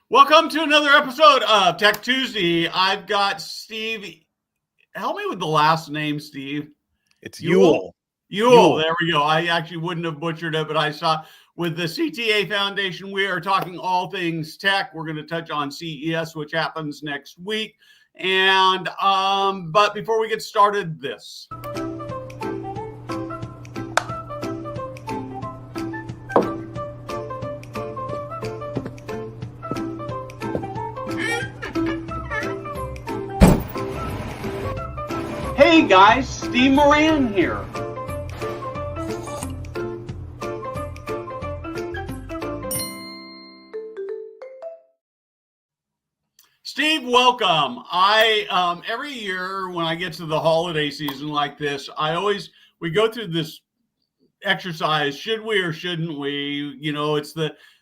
Welcome to another episode of Tech Tuesday. I've got Steve. Help me with the last name, Steve. It's Ewell. Ewell. There we go. I actually wouldn't have butchered it, but I saw with the CTA Foundation, we are talking all things tech. We're going to touch on CES, which happens next week. And but before we get started, this. Hey guys, Steve Moran here. Steve, welcome. I every year when I get to the holiday season like this, we go through this exercise. Should we or shouldn't we? You know,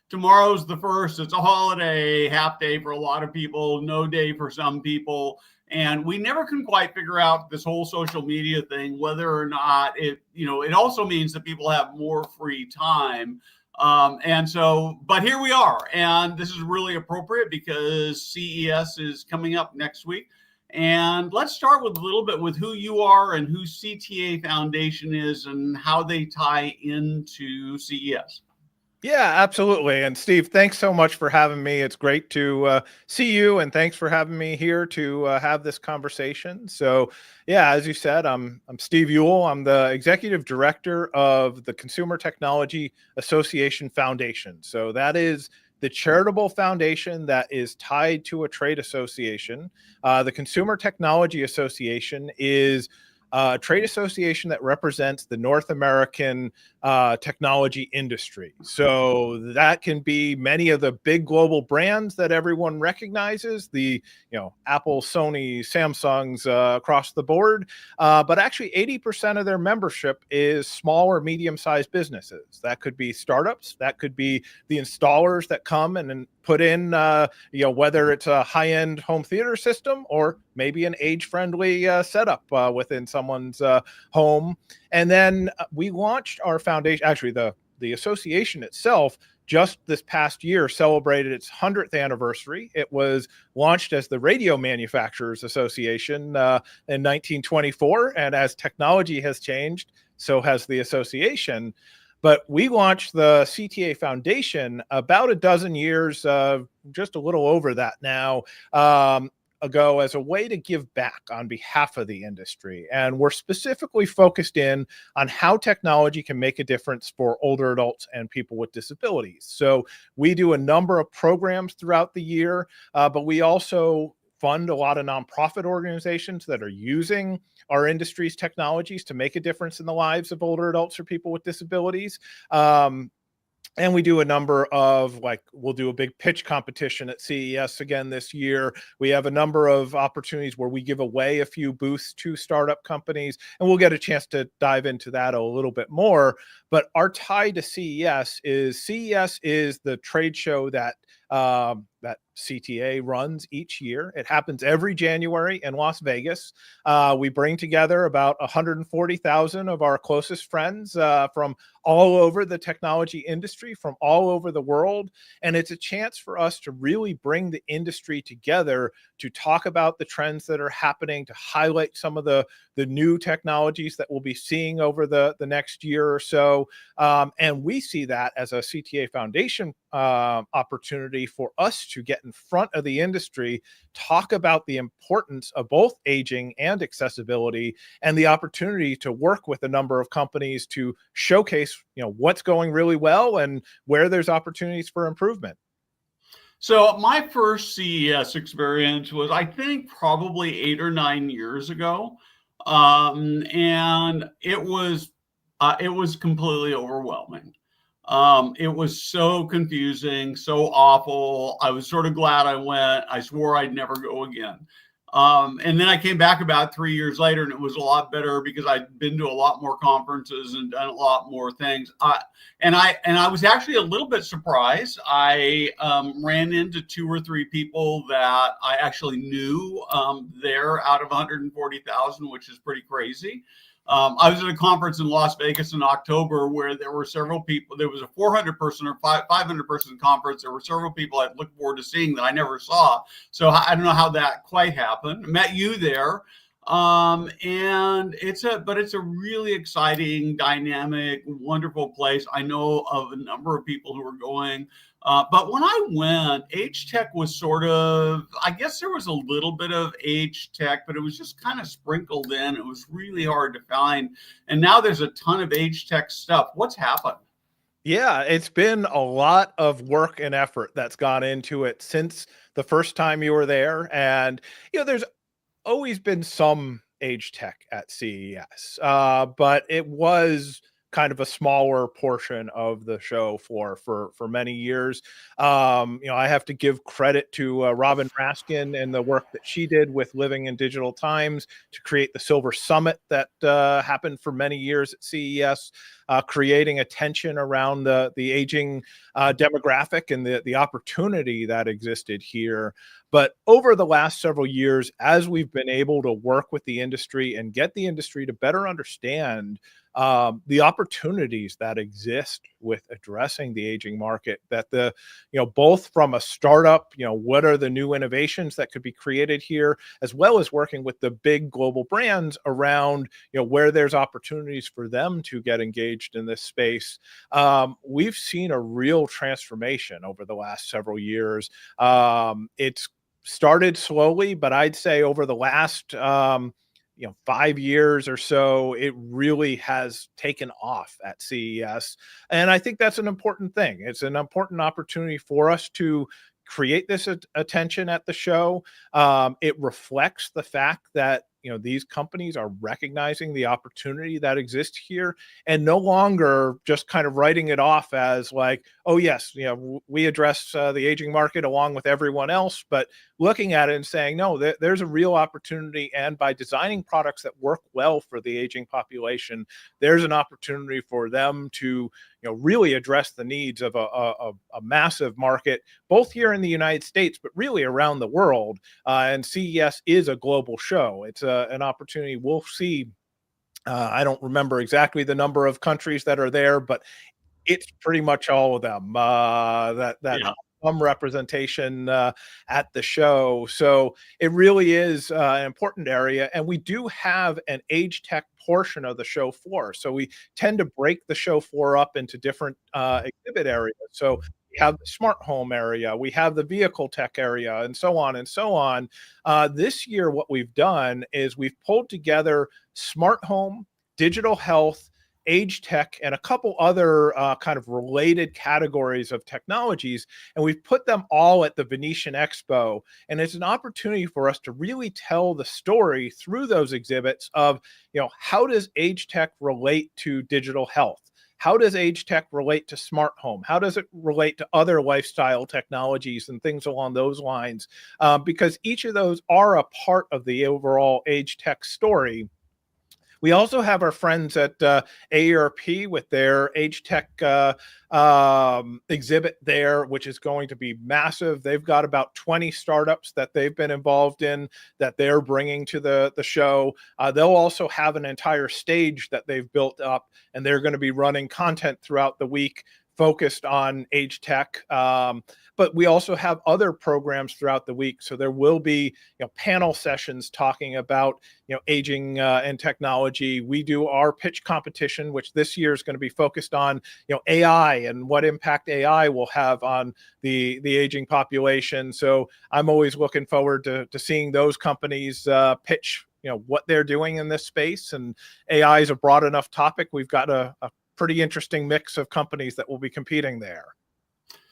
tomorrow's the first. It's a holiday, half day for a lot of people, no day for some people. And we never can quite figure out this whole social media thing, whether or not it also means that people have more free time. But here we are. And this is really appropriate because CES is coming up next week. And let's start with a little bit with who you are and who CTA Foundation is and how they tie into CES. Yeah, absolutely. And Steve, thanks so much for having me. It's great to see you, and thanks for having me here to have this conversation. So, yeah, as you said, I'm Steve Ewell. I'm the executive director of the Consumer Technology Association Foundation. So that is the charitable foundation that is tied to a trade association. The Consumer Technology Association is a trade association that represents the North American technology industry. So that can be many of the big global brands that everyone recognizes, Apple, Sony, Samsungs across the board. But actually 80% of their membership is small or medium-sized businesses. That could be startups. That could be the installers that come and put in, whether it's a high-end home theater system or maybe an age-friendly setup within someone's home. And then we launched our foundation. Actually, the association itself just this past year celebrated its 100th anniversary. It was launched as the Radio Manufacturers Association in 1924. And as technology has changed, so has the association. But we launched the CTA Foundation about a dozen years, just a little over that now, ago as a way to give back on behalf of the industry. And we're specifically focused in on how technology can make a difference for older adults and people with disabilities. So we do a number of programs throughout the year, but we also fund a lot of nonprofit organizations that are using our industry's technologies to make a difference in the lives of older adults or people with disabilities. And we do a number of, we'll do a big pitch competition at CES again this year. We have a number of opportunities where we give away a few booths to startup companies, and we'll get a chance to dive into that a little bit more. But our tie to CES is the trade show that CTA runs each year. It happens every January in Las Vegas. We bring together about 140,000 of our closest friends from all over the technology industry, from all over the world. And it's a chance for us to really bring the industry together to talk about the trends that are happening, to highlight some of the new technologies that we'll be seeing over the next year or so. And we see that as a CTA Foundation opportunity for us to get in front of the industry, talk about the importance of both aging and accessibility, and the opportunity to work with a number of companies to showcase, what's going really well and where there's opportunities for improvement. So my first CES experience was, I think, probably 8 or 9 years ago. And it was completely overwhelming. It was so confusing, so awful. I was sort of glad I went. I swore I'd never go again. And then I came back about 3 years later, and it was a lot better because I'd been to a lot more conferences and done a lot more things. And I was actually a little bit surprised. I ran into 2 or 3 people that I actually knew there out of 140,000, which is pretty crazy. I was at a conference in Las Vegas in October where there were several people. There was a 400 person or 500 person conference. There were several people I looked forward to seeing that I never saw. So I don't know how that quite happened. Met you there. And it's a really exciting, dynamic, wonderful place. I know of a number of people who are going. But when I went, H Tech was sort of, I guess there was a little bit of H Tech, but it was just kind of sprinkled in. It was really hard to find. And now there's a ton of H Tech stuff. What's happened? Yeah, it's been a lot of work and effort that's gone into it since the first time you were there. And, there's always been some age tech at CES, but it was kind of a smaller portion of the show for many years. I have to give credit to Robin Raskin and the work that she did with Living in Digital Times to create the Silver Summit that happened for many years at CES, creating attention around the aging demographic and the opportunity that existed here. But over the last several years, as we've been able to work with the industry and get the industry to better understand the opportunities that exist with addressing the aging market, that both from a startup, what are the new innovations that could be created here, as well as working with the big global brands around, where there's opportunities for them to get engaged in this space. We've seen a real transformation over the last several years. It's started slowly, but I'd say over the last 5 years or so, it really has taken off at CES. And I think that's an important thing. It's an important opportunity for us to create this attention at the show. It reflects the fact that these companies are recognizing the opportunity that exists here and no longer just kind of writing it off as like, oh yes, we address the aging market along with everyone else, but looking at it and saying, no, there's a real opportunity. And by designing products that work well for the aging population, there's an opportunity for them to really address the needs of a massive market, both here in the United States, but really around the world. And CES is a global show. It's an opportunity. We'll see. I don't remember exactly the number of countries that are there, but it's pretty much all of them that Yeah. some representation at the show. So it really is an important area. And we do have an age tech portion of the show floor. So we tend to break the show floor up into different exhibit areas. So we have the smart home area, we have the vehicle tech area, and so on and so on. This year, what we've done is we've pulled together smart home, digital health, age tech, and a couple other kind of related categories of technologies. And we've put them all at the Venetian Expo. And it's an opportunity for us to really tell the story through those exhibits of, how does age tech relate to digital health? How does age tech relate to smart home? How does it relate to other lifestyle technologies and things along those lines? Because each of those are a part of the overall age tech story. We also have our friends at AARP with their age tech exhibit there, which is going to be massive. They've got about 20 startups that they've been involved in that they're bringing to the show. They'll also have an entire stage that they've built up, and they're going to be running content throughout the week focused on age tech. But we also have other programs throughout the week. So there will be panel sessions talking about aging and technology. We do our pitch competition, which this year is going to be focused on AI and what impact AI will have on the aging population. So I'm always looking forward to seeing those companies pitch what they're doing in this space. And AI is a broad enough topic. We've got a pretty interesting mix of companies that will be competing there.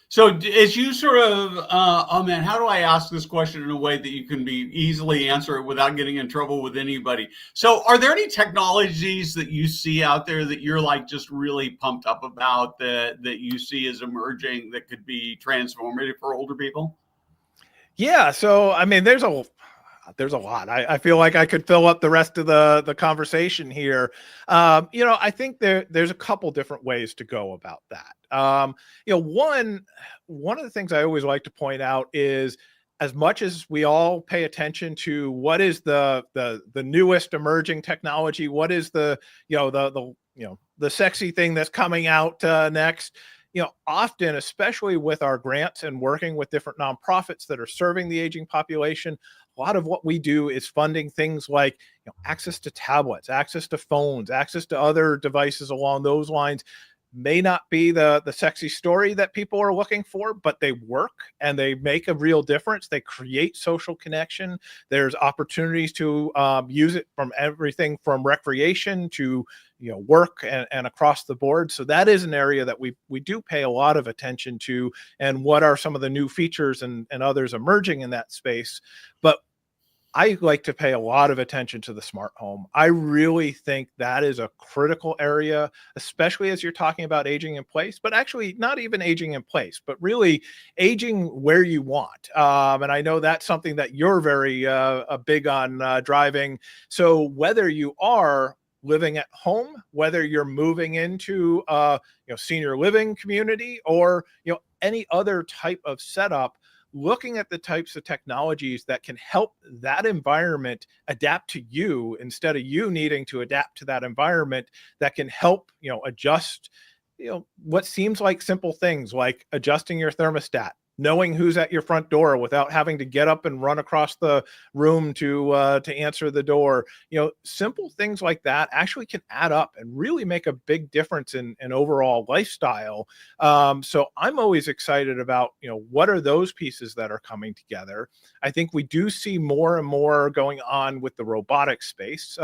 So as you sort of, oh man, how do I ask this question in a way that you can be easily answer it without getting in trouble with anybody? So are there any technologies that you see out there that you're like just really pumped up about that you see as emerging that could be transformative for older people? Yeah. So, I mean, there's a lot. I feel like I could fill up the rest of the conversation here. I think there's a couple different ways to go about that. One of the things I always like to point out is as much as we all pay attention to what is the newest emerging technology, what is the the sexy thing that's coming out next, often, especially with our grants and working with different nonprofits that are serving the aging population, a lot of what we do is funding things like access to tablets, access to phones, access to other devices along those lines. May not be the sexy story that people are looking for, but they work and they make a real difference. They create social connection. There's opportunities to use it from everything from recreation to work and across the board. So that is an area that we do pay a lot of attention to, and what are some of the new features and others emerging in that space. But I like to pay a lot of attention to the smart home. I really think that is a critical area, especially as you're talking about aging in place, but actually not even aging in place, but really aging where you want. And I know that's something that you're very big on driving. So whether you are living at home, whether you're moving into senior living community, or any other type of setup, looking at the types of technologies that can help that environment adapt to you instead of you needing to adapt to that environment, that can help adjust what seems like simple things like adjusting your thermostat, knowing who's at your front door without having to get up and run across the room to answer the door. Simple things like that actually can add up and really make a big difference in overall lifestyle. So I'm always excited about, what are those pieces that are coming together. I think we do see more and more going on with the robotic space.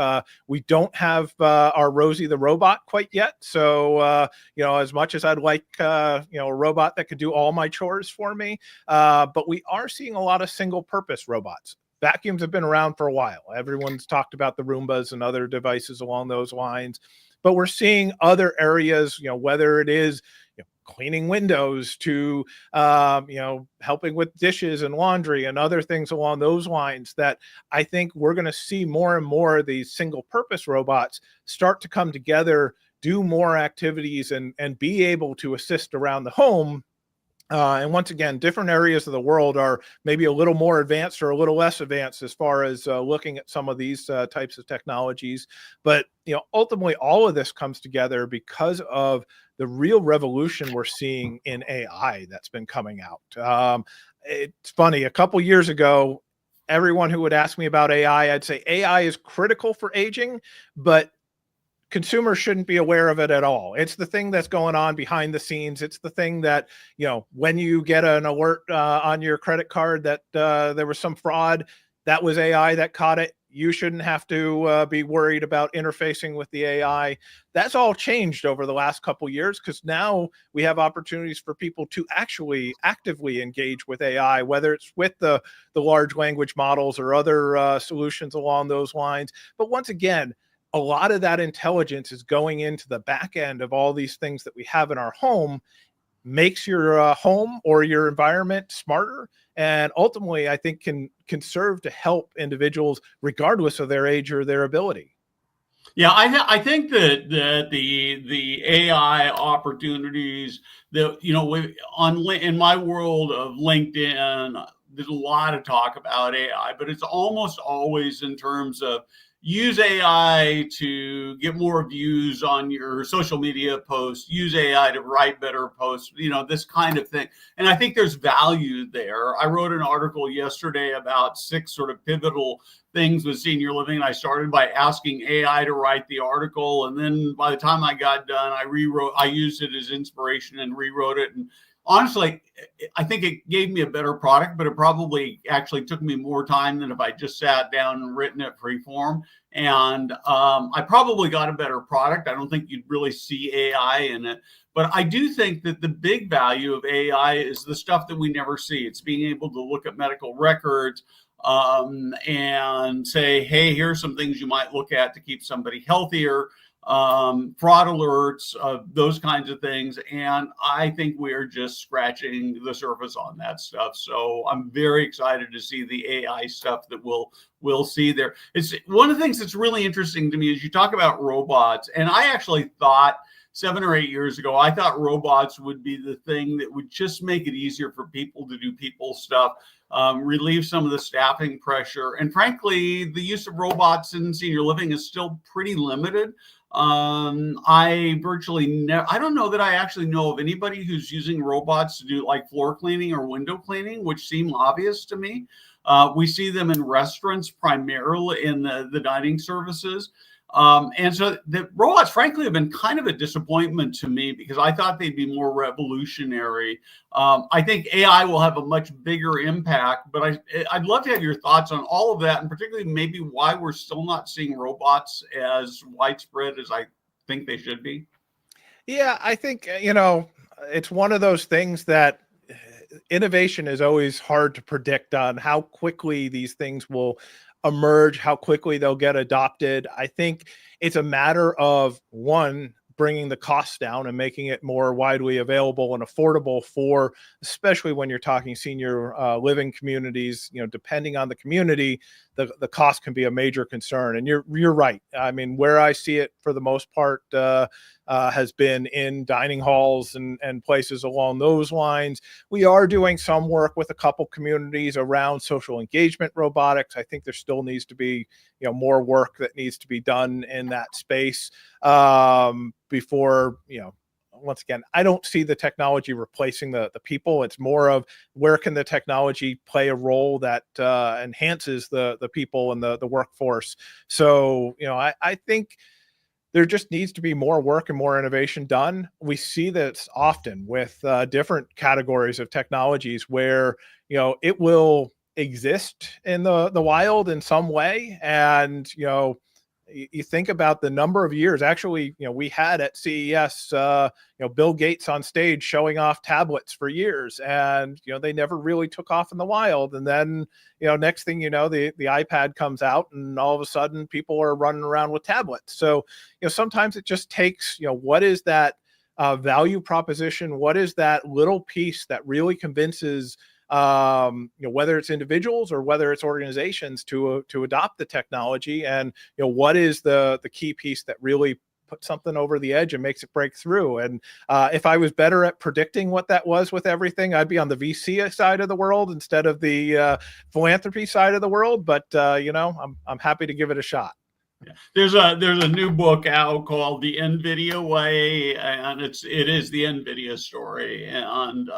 We don't have our Rosie the robot quite yet. So, as much as I'd like, a robot that could do all my chores for me, but we are seeing a lot of single purpose robots. Vacuums have been around for a while. Everyone's talked about the Roombas and other devices along those lines, but we're seeing other areas, whether it is cleaning windows to helping with dishes and laundry and other things along those lines, that I think we're going to see more and more of these single purpose robots start to come together, do more activities, and be able to assist around the home. And once again, different areas of the world are maybe a little more advanced or a little less advanced as far as looking at some of these types of technologies. But ultimately, all of this comes together because of the real revolution we're seeing in AI that's been coming out. It's funny, a couple years ago, everyone who would ask me about AI, I'd say AI is critical for aging, but consumers shouldn't be aware of it at all. It's the thing that's going on behind the scenes. It's the thing that, when you get an alert on your credit card that there was some fraud, that was AI that caught it. You shouldn't have to be worried about interfacing with the AI. That's all changed over the last couple of years, because now we have opportunities for people to actually actively engage with AI, whether it's with the large language models or other solutions along those lines. But once again, a lot of that intelligence is going into the back end of all these things that we have in our home, makes your home or your environment smarter, and ultimately I think can serve to help individuals regardless of their age or their ability. Yeah, I think that the AI opportunities that in my world of LinkedIn, there's a lot of talk about AI, but it's almost always in terms of use AI to get more views on your social media posts, use AI to write better posts, this kind of thing. And I think there's value there. I wrote an article yesterday about 6 sort of pivotal things with senior living. I started by asking AI to write the article. And then by the time I got done, I used it as inspiration and rewrote it. And honestly, I think it gave me a better product, but it probably actually took me more time than if I just sat down and written it free form. And I probably got a better product. I don't think you'd really see AI in it. But I do think that the big value of AI is the stuff that we never see. It's being able to look at medical records and say, hey, here's some things you might look at to keep somebody healthier. Fraud alerts, those kinds of things. And I think we are just scratching the surface on that stuff. So I'm very excited to see the AI stuff that we'll see there. It's one of the things that's really interesting to me is you talk about robots. And I actually thought 7 or 8 years ago, I thought robots would be the thing that would just make it easier for people to do people stuff, relieve some of the staffing pressure. And frankly, the use of robots in senior living is still pretty limited. I virtually never, I don't know that I actually know of anybody who's using robots to do like floor cleaning or window cleaning, which seem obvious to me. We see them in restaurants, primarily in the dining services. And so the robots, frankly, have been kind of a disappointment to me because I thought they'd be more revolutionary. I think AI will have a much bigger impact, but I'd love to have your thoughts on all of that, and particularly maybe why we're still not seeing robots as widespread as I think they should be. Yeah, I think, it's one of those things that innovation is always hard to predict on how quickly these things will emerge, how quickly they'll get adopted. I think it's a matter of, one, bringing the costs down and making it more widely available and affordable for, especially when you're talking senior living communities. Depending on the community, the cost can be a major concern. And you're right. I mean, where I see it for the most part has been in dining halls and places along those lines. We are doing some work with a couple communities around social engagement robotics. I think there still needs to be more work that needs to be done in that space before, once again, I don't see the technology replacing the people. It's more of where can the technology play a role that enhances the people and the workforce. So, I think there just needs to be more work and more innovation done. We see this often with different categories of technologies where, it will exist in the wild in some way. And, you think about the number of years, actually, we had at CES, Bill Gates on stage showing off tablets for years, and, they never really took off in the wild. And then, next thing you know, the iPad comes out and all of a sudden people are running around with tablets. So, sometimes it just takes, what is that value proposition? What is that little piece that really convinces whether it's individuals or whether it's organizations to adopt the technology, and what is the key piece that really puts something over the edge and makes it break through. And if I was better at predicting what that was with everything, I'd be on the VC side of the world instead of the philanthropy side of the world. But I'm happy to give it a shot. Yeah. There's a new book out called The NVIDIA Way, and it is the NVIDIA story, and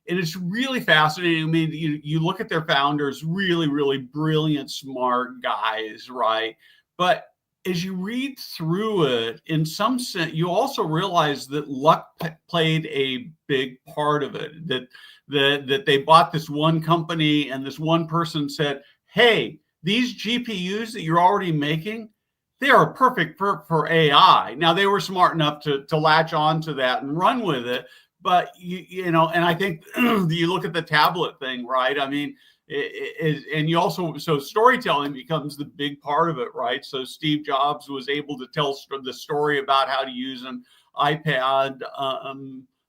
it's really fascinating. I mean, you look at their founders, really, really brilliant, smart guys, right? But as you read through it, in some sense, you also realize that luck played a big part of it. That they bought this one company, and this one person said, "Hey, these GPUs that you're already making, they are perfect for AI." Now, they were smart enough to latch on to that and run with it. But, and I think you look at the tablet thing, right? I mean, and you also, so storytelling becomes the big part of it, right? So Steve Jobs was able to tell the story about how to use an iPad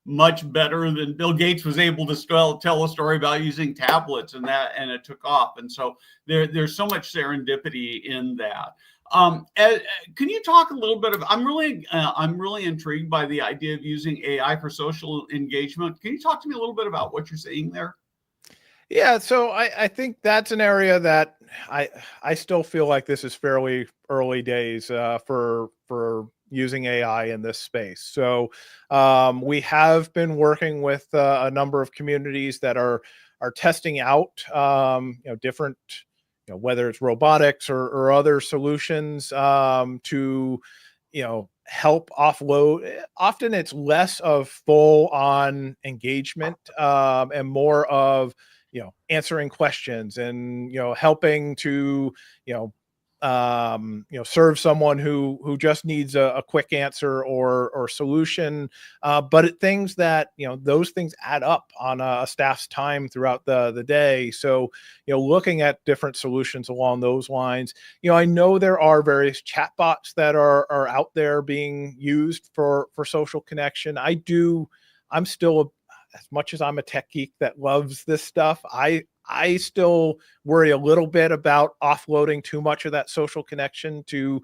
much better than Bill Gates was able to tell a story about using tablets, and it took off. And so there's so much serendipity in that. Can you talk a little bit about? I'm really intrigued by the idea of using AI for social engagement. Can you talk to me a little bit about what you're seeing there? Yeah, so I think that's an area that I still feel like this is fairly early days for using AI in this space. So we have been working with a number of communities that are testing out different, whether it's robotics or other solutions to help offload. Often it's less of full on engagement and more of answering questions and helping to serve someone who just needs a quick answer or solution. But things that those things add up on a staff's time throughout the day. So looking at different solutions along those lines. I know there are various chatbots that are out there being used for social connection. I'm still as much as I'm a tech geek that loves this stuff, I I still worry a little bit about offloading too much of that social connection to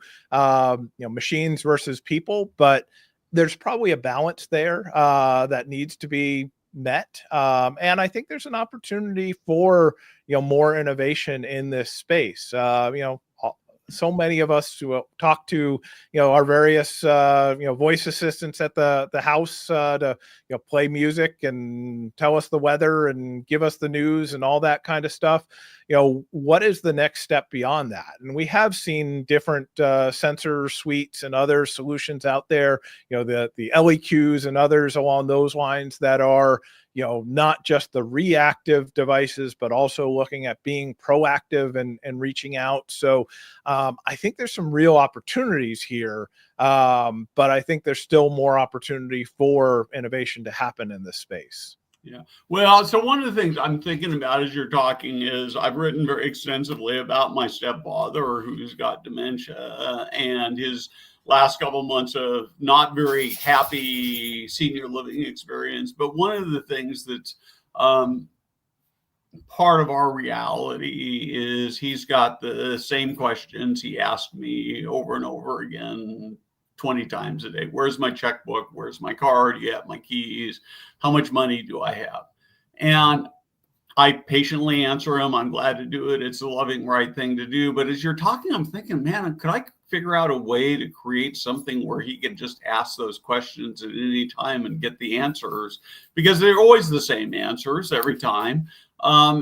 machines versus people, but there's probably a balance there that needs to be met. And I think there's an opportunity for more innovation in this space. So many of us who talk to our various voice assistants at the house to play music and tell us the weather and give us the news and all that kind of stuff. What is the next step beyond that? And we have seen different sensor suites and other solutions out there, the LEQs and others along those lines that are not just the reactive devices, but also looking at being proactive and reaching out. So I think there's some real opportunities here, but I think there's still more opportunity for innovation to happen in this space. Yeah. Well, so one of the things I'm thinking about as you're talking is I've written very extensively about my stepfather who's got dementia and his last couple of months of not very happy senior living experience. But one of the things that's part of our reality is he's got the same questions he asked me over and over again 20 times a day. Where's my checkbook? Where's my card? You have my keys. How much money do I have? And I patiently answer him. I'm glad to do it. It's the loving, right thing to do. But as you're talking, I'm thinking, man, could I figure out a way to create something where he could just ask those questions at any time and get the answers? Because they're always the same answers every time. But on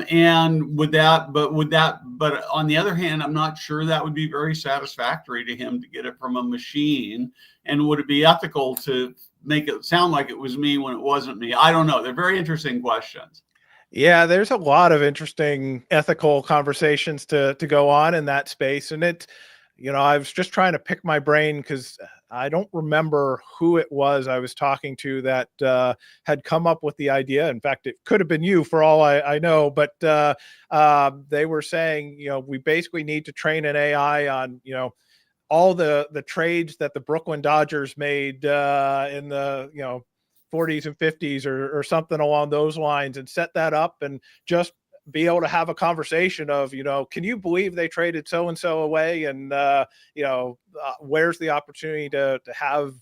the other hand, I'm not sure that would be very satisfactory to him to get it from a machine. And would it be ethical to make it sound like it was me when it wasn't me? I don't know. They're very interesting questions. Yeah, there's a lot of interesting ethical conversations to go on in that space. And I was just trying to pick my brain because I don't remember who it was I was talking to that had come up with the idea. In fact, it could have been you for all I know, but they were saying, we basically need to train an AI on, all the trades that the Brooklyn Dodgers made in the, 40s and 50s or something along those lines, and set that up and just be able to have a conversation of, can you believe they traded so-and-so away? And, where's the opportunity to have,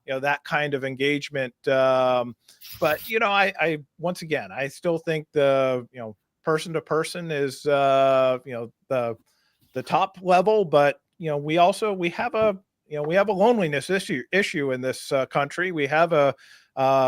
that kind of engagement. But, I once again, I still think the, person to person is, the top level, but, we have a loneliness issue in this country. We have a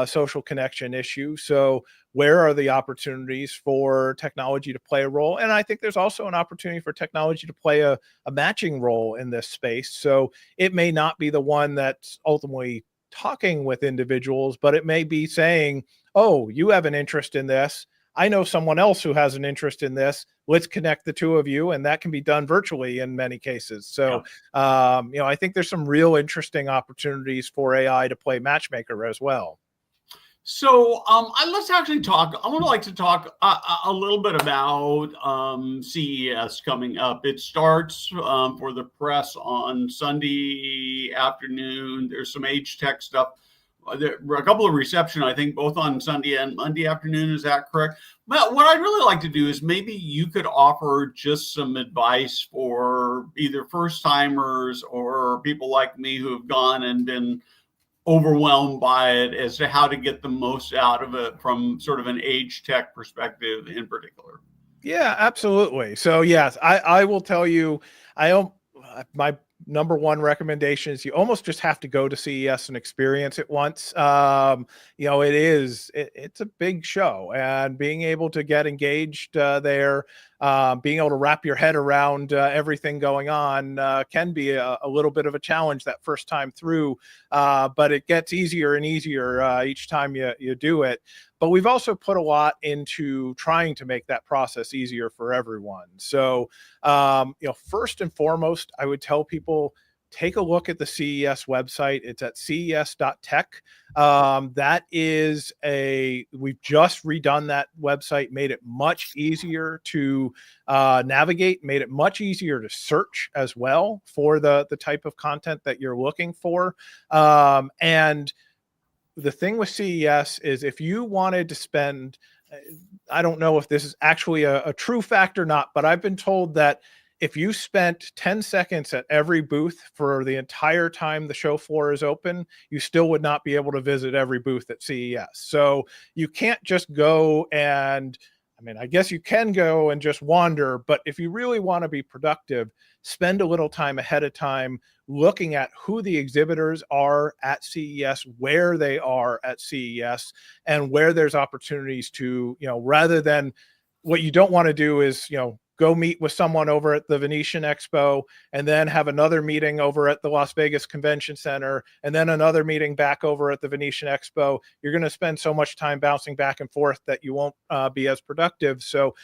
social connection issue. So where are the opportunities for technology to play a role? And I think there's also an opportunity for technology to play a matching role in this space. So it may not be the one that's ultimately talking with individuals, but it may be saying, oh, you have an interest in this. I know someone else who has an interest in this. Let's connect the two of you. And that can be done virtually in many cases. So, I think there's some real interesting opportunities for AI to play matchmaker as well. So let's actually talk. I would like to talk a little bit about CES coming up. It starts for the press on Sunday afternoon. There's some age tech stuff. There were a couple of reception, I think, both on Sunday and Monday afternoon. Is that correct? But what I'd really like to do is maybe you could offer just some advice for either first timers or people like me who have gone and been overwhelmed by it as to how to get the most out of it from sort of an age tech perspective in particular. Yeah, absolutely. So yes, I will tell you, my number one recommendation is you almost just have to go to CES and experience it once. It's a big show, and being able to get engaged there, being able to wrap your head around everything going on can be a little bit of a challenge that first time through, but it gets easier and easier each time you do it. But we've also put a lot into trying to make that process easier for everyone. So, first and foremost, I would tell people, take a look at the CES website. It's at ces.tech. We've just redone that website, made it much easier to navigate, made it much easier to search as well for the type of content that you're looking for. And the thing with CES is if you wanted to spend I don't know if this is actually a true fact or not, but I've been told that if you spent 10 seconds at every booth for the entire time the show floor is open, you still would not be able to visit every booth at CES. So you can't just go and, I mean, I guess you can go and just wander, but if you really want to be productive, spend a little time ahead of time looking at who the exhibitors are at CES, where they are at CES, and where there's opportunities to, rather than, what you don't want to do is, go meet with someone over at the Venetian Expo and then have another meeting over at the Las Vegas Convention Center and then another meeting back over at the Venetian Expo. You're going to spend so much time bouncing back and forth that you won't be as productive. So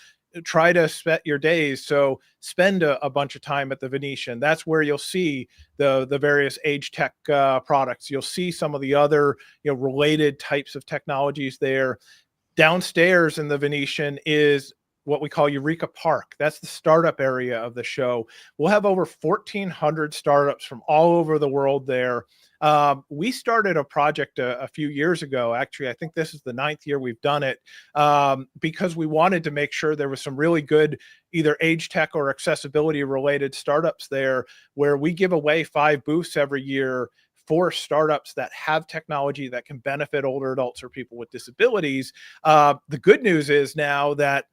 try to set your days. So spend a bunch of time at the Venetian. That's where you'll see the various age tech products. You'll see some of the other related types of technologies there. Downstairs in the Venetian is what we call Eureka Park. That's the startup area of the show. We'll have over 1,400 startups from all over the world there. We started a project a few years ago. Actually, I think this is the 9th year we've done it, because we wanted to make sure there was some really good either age tech or accessibility related startups there, where we give away 5 booths every year for startups that have technology that can benefit older adults or people with disabilities. The good news is now that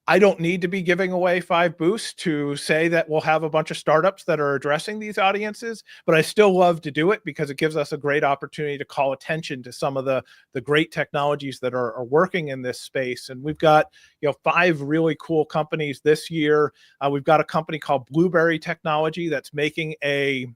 I don't need to be giving away 5 booths to say that we'll have a bunch of startups that are addressing these audiences, but I still love to do it because it gives us a great opportunity to call attention to some of the great technologies that are working in this space. And we've got 5 really cool companies this year. We've got a company called Blueberry Technology that's making a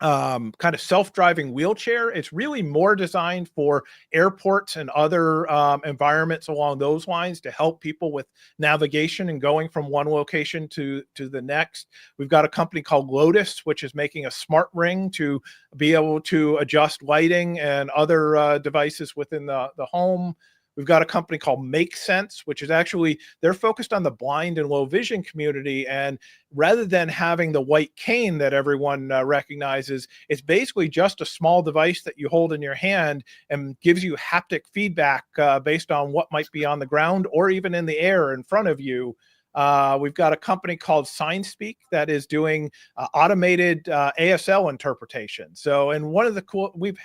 kind of self-driving wheelchair. It's really more designed for airports and other environments along those lines to help people with navigation and going from one location to the next. We've got a company called Lotus, which is making a smart ring to be able to adjust lighting and other devices within the home. We've got a company called Make Sense, which is actually, they're focused on the blind and low vision community. And rather than having the white cane that everyone recognizes, it's basically just a small device that you hold in your hand and gives you haptic feedback based on what might be on the ground or even in the air in front of you. We've got a company called SignSpeak that is doing automated ASL interpretation. So, and one of the cool, we've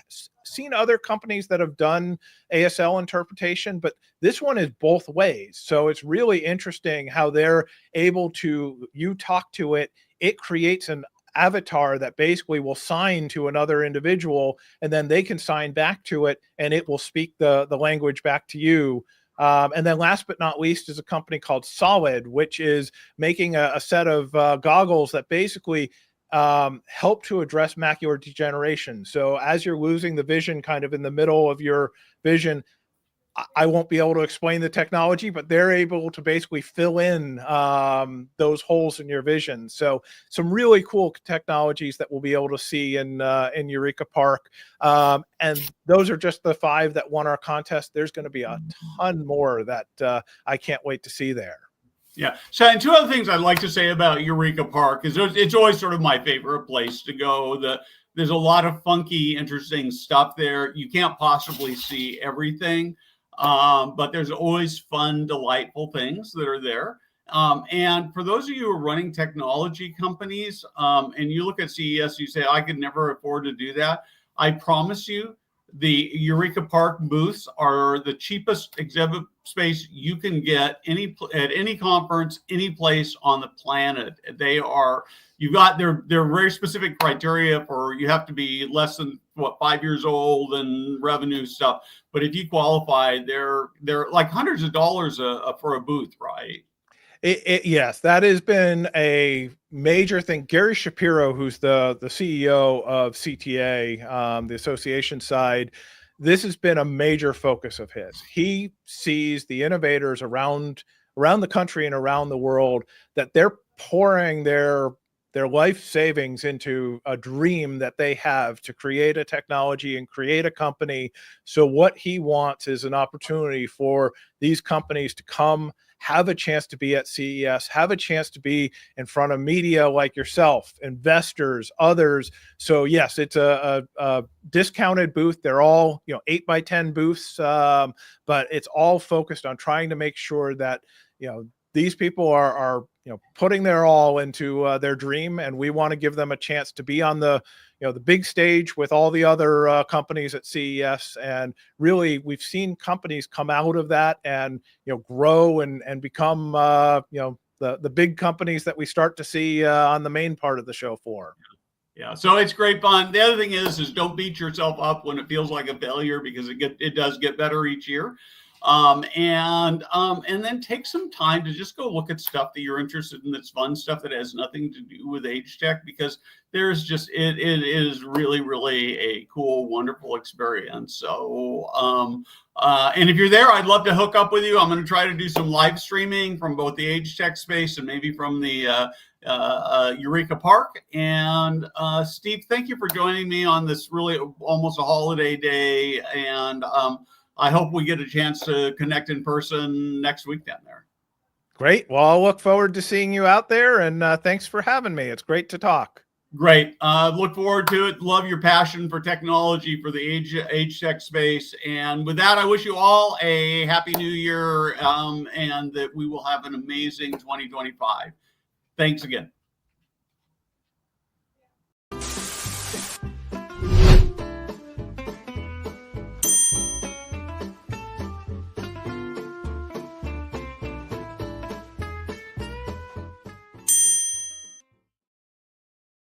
seen other companies that have done ASL interpretation, but this one is both ways. So it's really interesting how they're able to, you talk to it, it creates an avatar that basically will sign to another individual, and then they can sign back to it and it will speak the language back to you. And then last but not least is a company called Solid, which is making a set of goggles that basically help to address macular degeneration. So as you're losing the vision kind of in the middle of your vision, I won't be able to explain the technology, but they're able to basically fill in those holes in your vision. So some really cool technologies that we'll be able to see in Eureka Park. And those are just the 5 that won our contest. There's going to be a ton more that I can't wait to see there. Yeah. So, and 2 other things I'd like to say about Eureka Park is it's always sort of my favorite place to go. There's a lot of funky, interesting stuff there. You can't possibly see everything. But there's always fun, delightful things that are there. And for those of you who are running technology companies, and you look at CES, you say, I could never afford to do that. I promise you, the Eureka Park booths are the cheapest exhibit space you can get at any conference, any place on the planet. They are, they're very specific criteria for, you have to be less than 5 years old and revenue stuff. But if you qualify, they're like hundreds of dollars for a booth, right? Yes, that has been a major thing. Gary Shapiro, who's the CEO of CTA, the association side, this has been a major focus of his. He sees the innovators around the country and around the world that they're pouring their life savings into a dream that they have to create a technology and create a company. So what he wants is an opportunity for these companies to come, have a chance to be at CES, have a chance to be in front of media like yourself, investors, others. So yes, it's a discounted booth. They're all 8x10 booths, but it's all focused on trying to make sure that these people are putting their all into their dream, and we want to give them a chance to be on the the big stage with all the other companies at CES. And really, we've seen companies come out of that and grow and become the big companies that we start to see on the main part of the show floor. Yeah, so it's great fun. The other thing is don't beat yourself up when it feels like a failure, because it does get better each year. And then take some time to just go look at stuff that you're interested in, that's fun, stuff that has nothing to do with age tech, because there's just it is really, really a cool, wonderful experience. So and if you're there, I'd love to hook up with you. I'm going to try to do some live streaming from both the age tech space and maybe from the Eureka Park. And Steve, thank you for joining me on this really almost a holiday day. And I hope we get a chance to connect in person next week down there. Great. Well, I'll look forward to seeing you out there, and thanks for having me. It's great to talk. Great. Look forward to it. Love your passion for technology, for the age tech space. And with that, I wish you all a happy new year, and that we will have an amazing 2025. Thanks again.